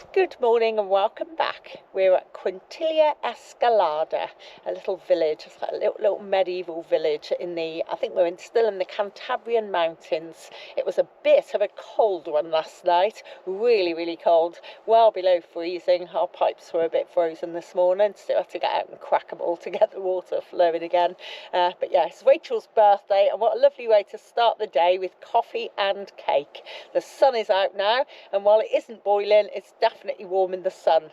Good morning and welcome back. We're at Quintilla Escalada, a little village, it's like a little medieval village in the, I think we're still in the Cantabrian Mountains. It was a bit of a cold one last night, really cold, well below freezing. Our pipes were a bit frozen this morning, still had to get out and crack them all to get the water flowing again. But yeah, it's Rachel's birthday, and what a lovely way to start the day with coffee and cake. The sun is out now, and while it isn't boiling, it's definitely warm in the sun.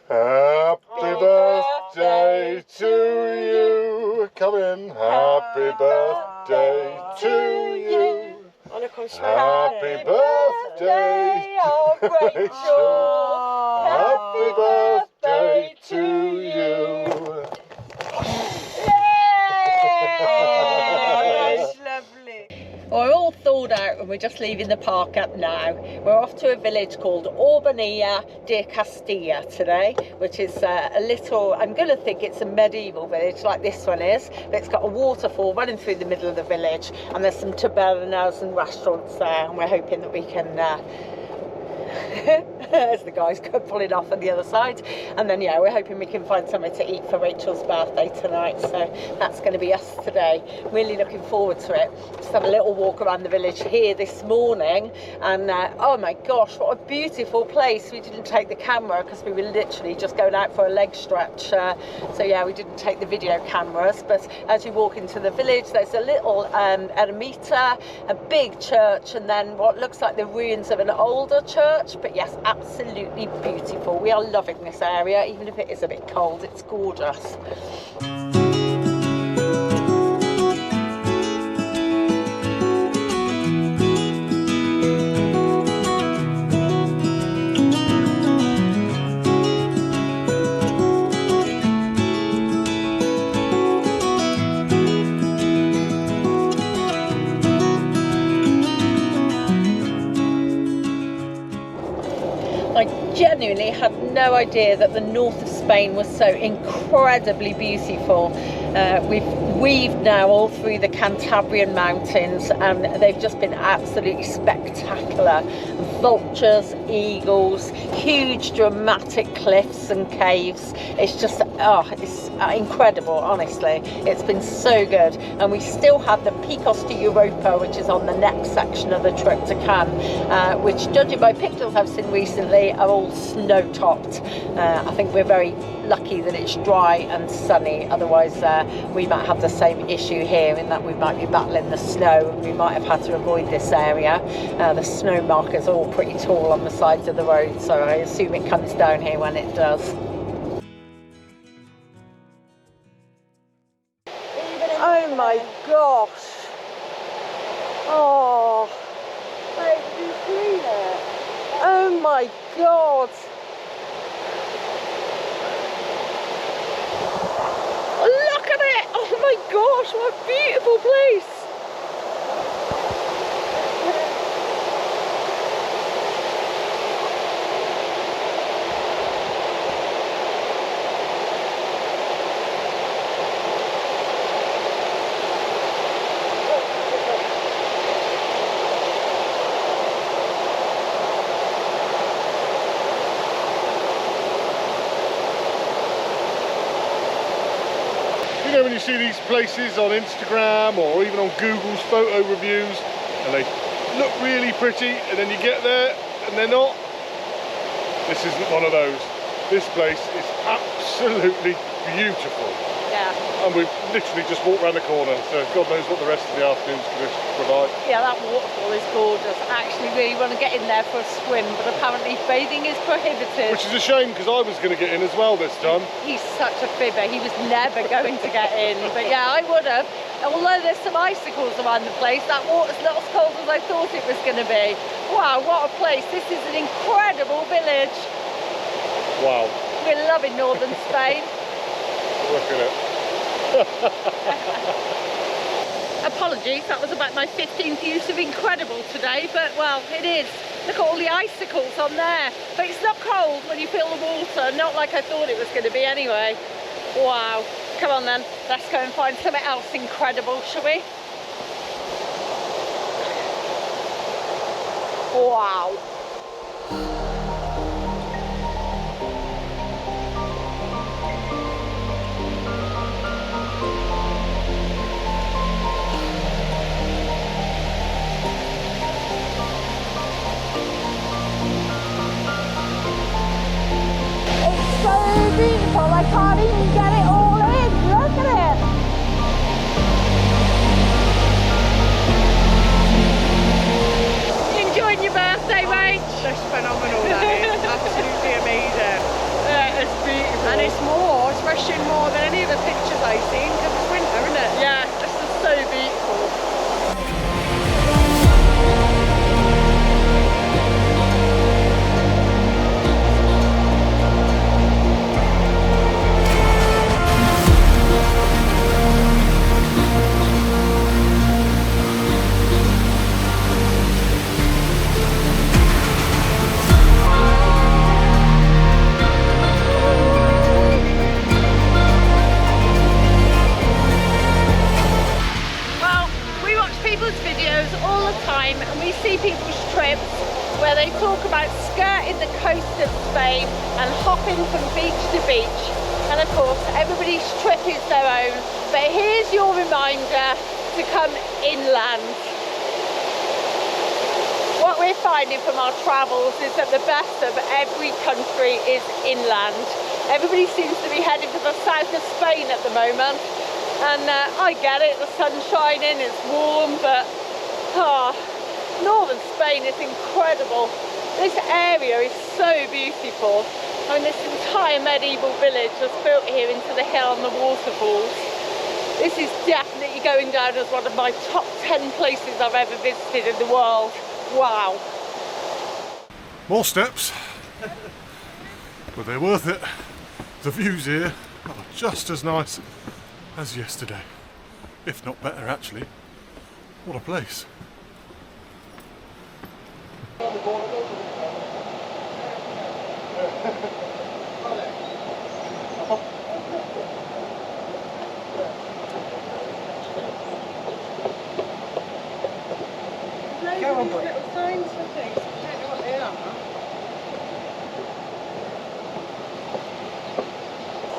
Happy birthday to you. Come in. Happy birthday to you. Happy birthday, oh Rachel. Happy birthday to you. That's lovely. We're all thawed out and we're just leaving the park up now. We're off to a village called Orbaneja del Castillo today, which is a little, I'm going to think it's a medieval village like this one is, but it's got a waterfall running through the middle of the village, and there's some tabernas and restaurants there, and we're hoping that we can as the guys go pulling off on the other side, and then yeah, we're hoping we can find somewhere to eat for Rachel's birthday tonight. So that's going to be us today. Really looking forward to it. Just had a little walk around the village here this morning, and oh my gosh, what a beautiful place. We didn't take the camera because we were literally just going out for a leg stretch, so yeah, we didn't take the video cameras. But as you walk into the village, there's a little ermita, a big church, and then what looks like the ruins of an older church. But yes, absolutely beautiful. We are loving this area, even if it is a bit cold. It's gorgeous. I genuinely had no idea that the north of Spain was so incredibly beautiful. We've weaved now all through the Cantabrian Mountains, and they've just been absolutely spectacular. Vultures, eagles, huge dramatic cliffs and caves. It's just, it's incredible, honestly. It's been so good. And we still have the Picos de Europa, which is on the next section of the trip to Cannes, which, judging by pictures I've seen recently, are all snow-topped. I think we're very lucky that it's dry and sunny, otherwise we might have the same issue here, in that we might be battling the snow and we might have had to avoid this area. The snow markers are all pretty tall on the sides of the road, so I assume it comes down here when it does. Oh my gosh! Oh, oh my god! Look at it! Oh my gosh, what a beautiful place! You know, when you see these places on Instagram or even on Google's photo reviews, and they look really pretty, and then you get there and they're not. This isn't one of those. This place is absolutely beautiful. Yeah. And we've literally just walked around the corner, so God knows what the rest of the afternoon's going to provide. Yeah, that waterfall is gorgeous. I actually really want to get in there for a swim, but apparently bathing is prohibited. Which is a shame, because I was going to get in as well this time. He's such a fibber. He was never going to get in. But yeah, I would have. Although there's some icicles around the place, that water's not as cold as I thought it was going to be. Wow, what a place. This is an incredible village. Wow. We're loving northern Spain. Look at it. apologies, that was about my 15th use of incredible today, but well, it is. Look at all the icicles on there. But it's not cold when you feel the water, not like I thought it was going to be anyway. Wow. Come on then, let's go and find something else incredible, shall we? Wow. It's so beautiful, I can't even get it all in. Look at it. Enjoying your birthday, Rach? That's phenomenal, that is. Absolutely amazing. Yeah, it's beautiful. And it's rushing more than any of the pictures I've seen because it's winter, isn't it? Yeah, this is so beautiful. And we see people's trips where they talk about skirting the coast of Spain and hopping from beach to beach, and of course everybody's trip is their own, but here's your reminder to come inland. What we're finding from our travels is that the best of every country is inland. Everybody seems to be heading for the south of Spain at the moment, and I get it, the sun's shining, it's warm, but northern Spain is incredible. This area is so beautiful. I mean, this entire medieval village was built here into the hill and the waterfalls. This is definitely going down as one of my top 10 places I've ever visited in the world. Wow. More steps, but they're worth it. The views here are just as nice as yesterday, if not better actually. What a place.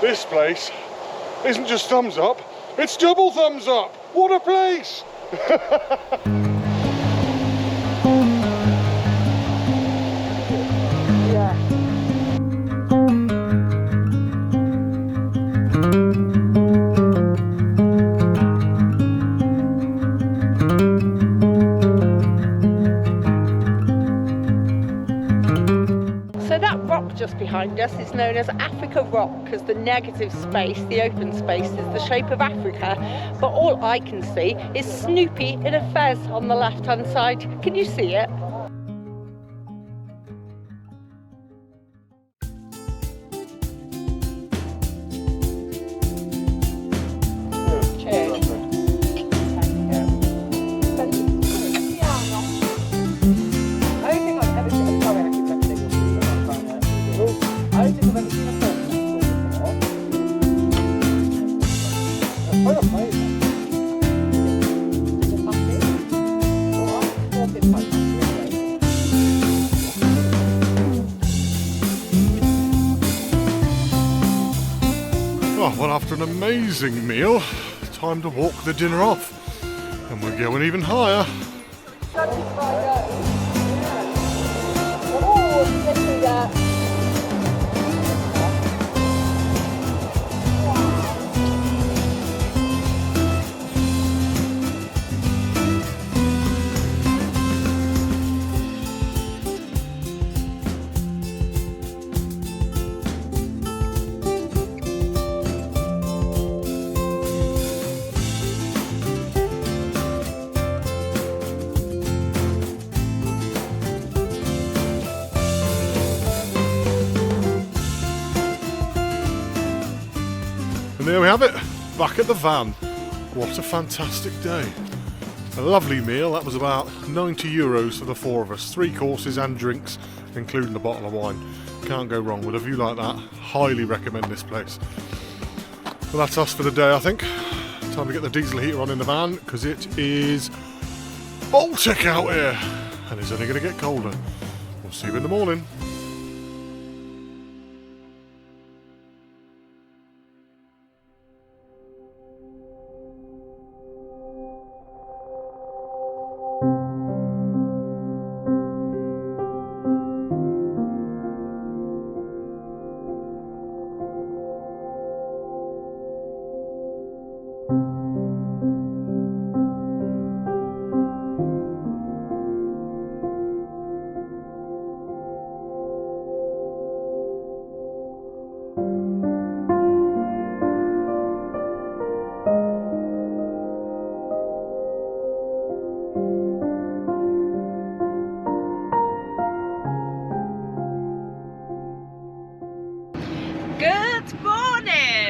This place isn't just thumbs up, it's double thumbs up. What a place! Just behind us is known as Africa Rock, because the negative space, the open space, is the shape of Africa, but all I can see is Snoopy in a fez on the left hand side. Can you see it? Well, after an amazing meal, time to walk the dinner off. And we're going even higher. And there we have it, back at the van. What a fantastic day. A lovely meal. That was about €90 for the four of us. 3 courses and drinks, including a bottle of wine. Can't go wrong with a view like that. Highly recommend this place. Well, that's us for the day, I think. Time to get the diesel heater on in the van because it is Baltic out here and it's only going to get colder. We'll see you in the morning.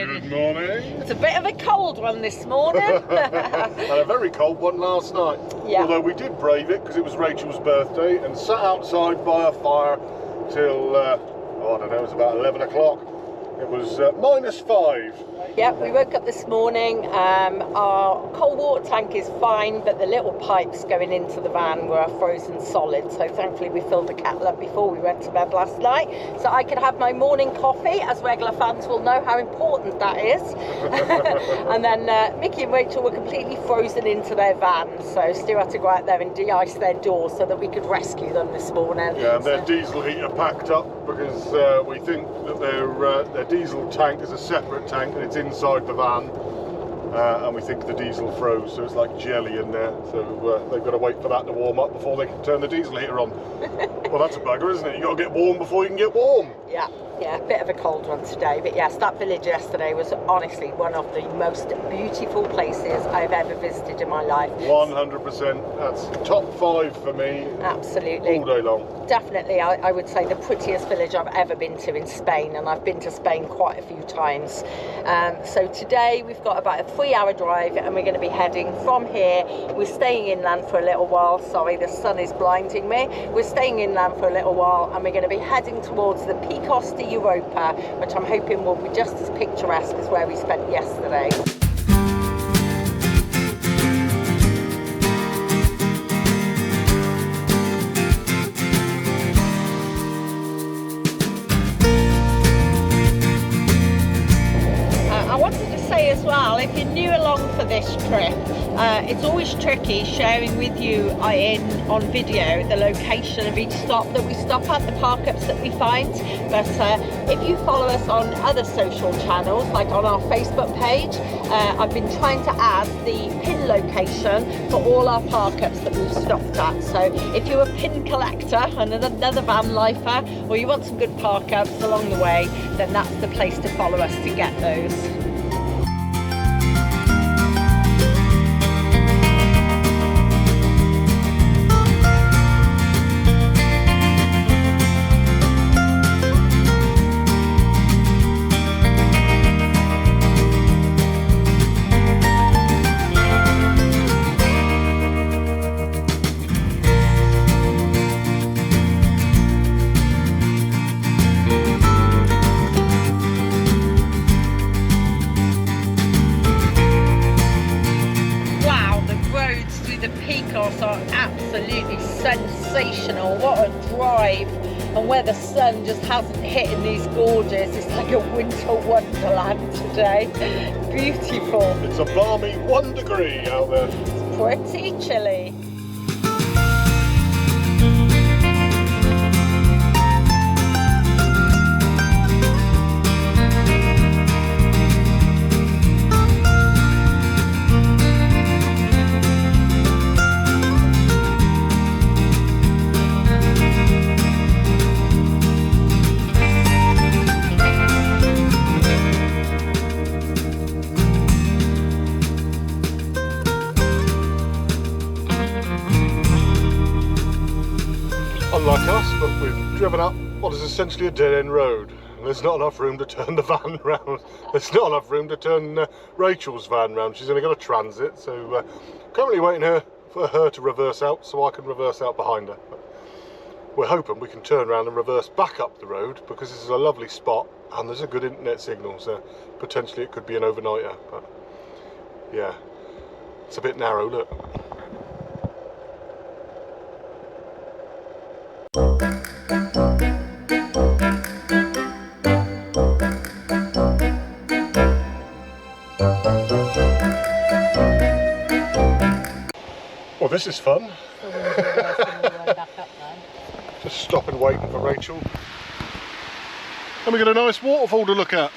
Good morning. It's a bit of a cold one this morning. And a very cold one last night. Yeah. Although we did brave it because it was Rachel's birthday and sat outside by a fire till, I don't know, it was about 11 o'clock. It was -5. Yeah, we woke up this morning. Our cold water tank is fine, but the little pipes going into the van were frozen solid. So thankfully we filled the kettle up before we went to bed last night, so I could have my morning coffee, as regular fans will know how important that is. And then Mickey and Rachel were completely frozen into their van, so Stu had to go out there and de-ice their doors so that we could rescue them this morning. Yeah, and their diesel heater packed up because we think that their diesel tank is a separate tank and it's inside the van, and we think the diesel froze, so it's like jelly in there, so they've got to wait for that to warm up before they can turn the diesel heater on. Well, that's a bugger, isn't it? You've got to get warm before you can get warm. Yeah, a bit of a cold one today, but yes, that village yesterday was honestly one of the most beautiful places I've ever visited in my life. 100%, that's top 5 for me. Absolutely. All day long. Definitely, I would say the prettiest village I've ever been to in Spain, and I've been to Spain quite a few times. So today we've got about a 3-hour drive and we're going to be heading from here. We're staying inland for a little while. Sorry, the sun is blinding me. We're staying inland for a little while and we're going to be heading towards the Picos de Europa, which I'm hoping will be just as picturesque as where we spent yesterday. As well, if you're new along for this trip, it's always tricky sharing with you on video the location of each stop that we stop at, the park-ups that we find. But if you follow us on other social channels, like on our Facebook page, I've been trying to add the pin location for all our park-ups that we've stopped at. So if you're a pin collector and another van lifer, or you want some good park-ups along the way, then that's the place to follow us to get those. Are absolutely sensational. What a drive, and where the sun just hasn't hit in these gorges, it's like a winter wonderland today. Beautiful. It's a balmy 1 degree out there. It's pretty chilly. Unlike us, but we've driven up what is essentially a dead-end road. There's not enough room to turn the van round. There's not enough room to turn Rachel's van round. She's only got a transit, so currently waiting for her to reverse out so I can reverse out behind her. But we're hoping we can turn around and reverse back up the road because this is a lovely spot and there's a good internet signal, so potentially it could be an overnighter. But yeah, it's a bit narrow, look. Well, this is fun. Just stopping waiting for Rachel. And we got a nice waterfall to look at.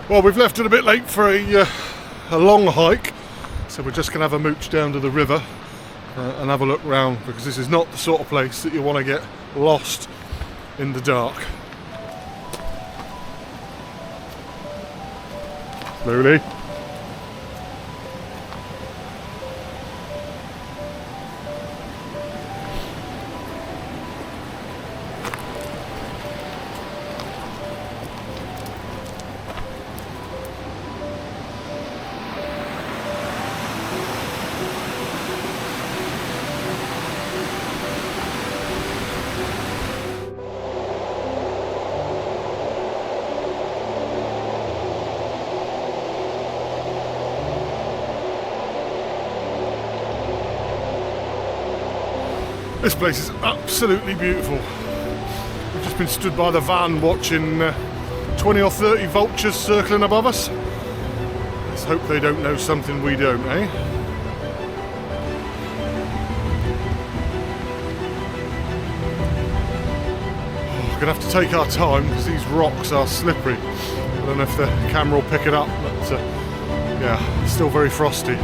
Well, we've left it a bit late for a long hike, so we're just going to have a mooch down to the river and have a look round, because this is not the sort of place that you want to get lost in the dark. Slowly. This place is absolutely beautiful. We've just been stood by the van watching 20 or 30 vultures circling above us. Let's hope they don't know something we don't, eh? We're gonna have to take our time because these rocks are slippery. I don't know if the camera will pick it up, but yeah, it's still very frosty.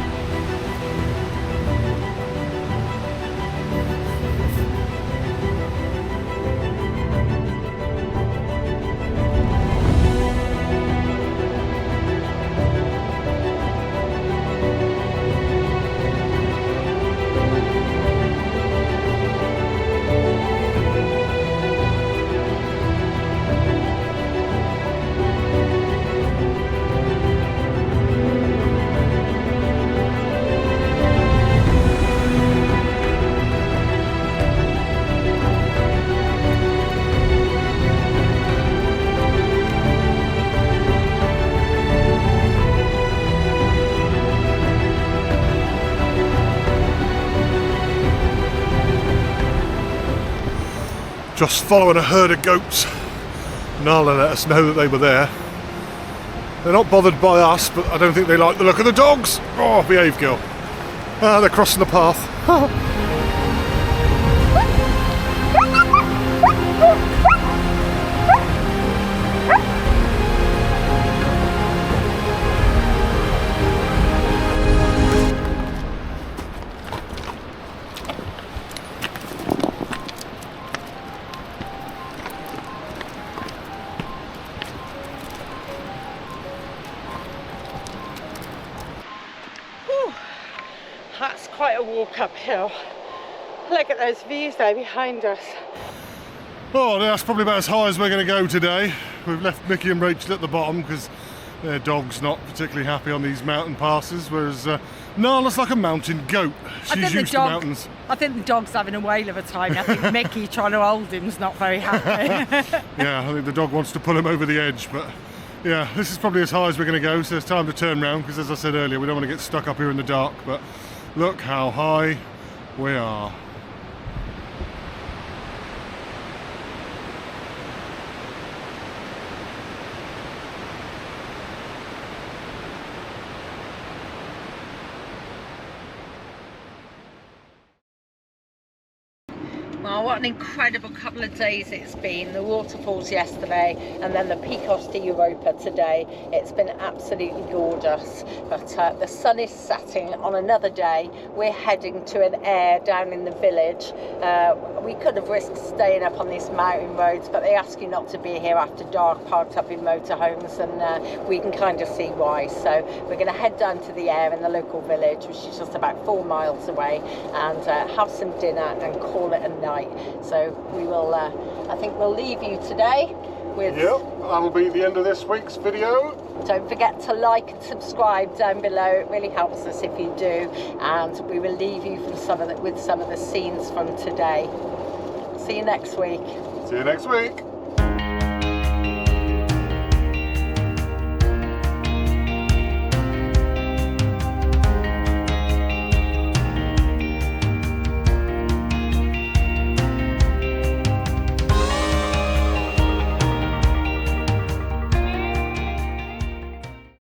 Just following a herd of goats. Nala let us know that they were there. They're not bothered by us, but I don't think they like the look of the dogs. Oh, behave, girl. They're crossing the path. That's quite a walk uphill. Look at those views there behind us. Oh, that's probably about as high as we're going to go today. We've left Mickey and Rachel at the bottom because their dog's not particularly happy on these mountain passes, whereas Nala's like a mountain goat. She's used to mountains. I think the dog's having a whale of a time. I think Mickey trying to hold him's not very happy. Yeah, I think the dog wants to pull him over the edge, but yeah, this is probably as high as we're going to go, so it's time to turn around because, as I said earlier, we don't want to get stuck up here in the dark, but look how high we are. Well, what an incredible couple of days it's been. The waterfalls yesterday and then the Picos de Europa today. It's been absolutely gorgeous. But the sun is setting on another day. We're heading to an air down in the village. We could have risked staying up on these mountain roads, but they ask you not to be here after dark, parked up in motorhomes, and we can kind of see why. So we're going to head down to the air in the local village, which is just about 4 miles away, and have some dinner and call it a night. So we will, I think we'll leave you today with... Yep, that'll be the end of this week's video. Don't forget to like and subscribe down below. It really helps us if you do. And we will leave you with some of the scenes from today. See you next week. See you next week.